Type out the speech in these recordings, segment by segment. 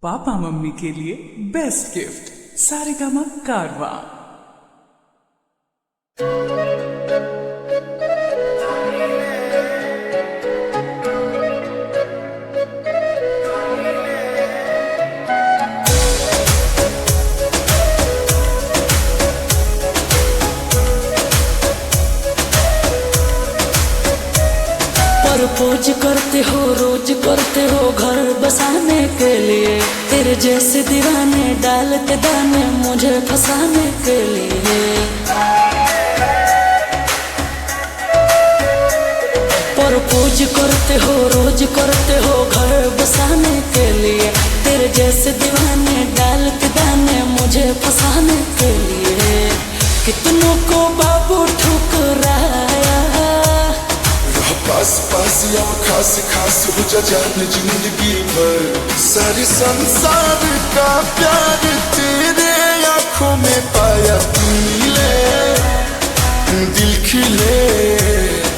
Papa mummy के लिए best gift Saregama कारवा। प्रपोज करते हो रोज करते हो घर बसाने के लिए, तेरे जैसे दीवाने डालते दाने मुझे फंसाने के लिए। प्रपोज करते हो रोज करते हो घर बसाने के लिए, तेरे जैसे दीवाने डालते दाने मुझे फंसाने के लिए। कितनों को बाबू ठुकराया, पास पास या खास खास हो जा जाने जिंदगी भर। सारे संसार का प्यार तेरे आंखों में पाया, मिले दिल खिले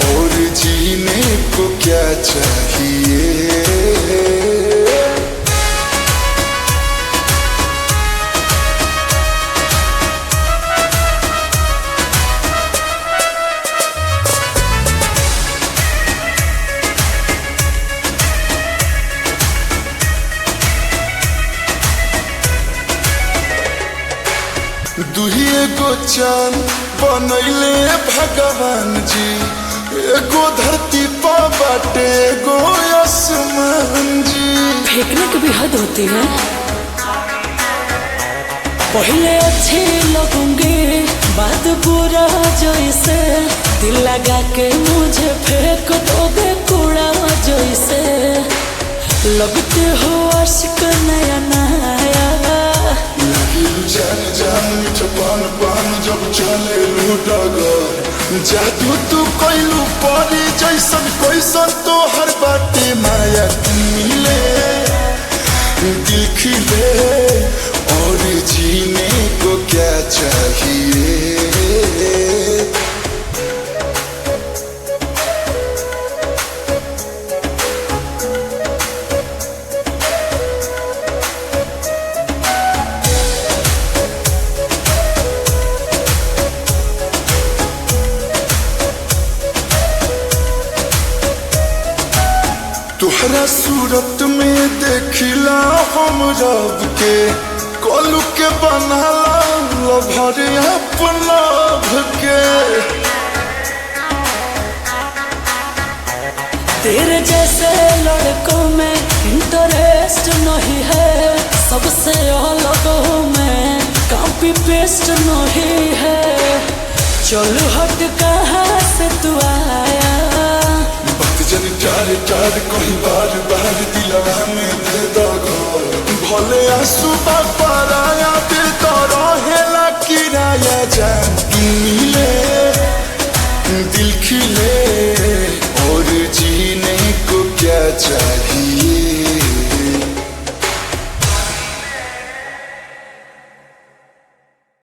और जीने को क्या चाहिए। दुहिए गो चांद बनैले भगवान जी, एगो धरती पर बाटे एगो आसमान जी। फेंकने की भी हद होती है। पहले अच्छी लगूंगी बात बुरा जैसे, दिल लगा के मुझे फेंक दोगे कूड़ा जैसे। लगते हो आशिक नया नया, जान जान मीठा पान पान जब चले लूटागर। जादू तू कैलू परी जैसन कैसन तो हर बाटे माया मिले दिल खिले और जीने को क्या चाहिए। तुहरा सूरत में देखिला हम रब के, कोलू के बनाला लभर अपना के। तेरे जैसे लड़कों में इंटरेस्ट नहीं है, सबसे अलग हूँ मैं कॉपी पेस्ट नहीं है। चल हट कहाँ से तू आया, जन चार चार कहीं बार बार दिलवा में दे दो घर। भले आंसू बाप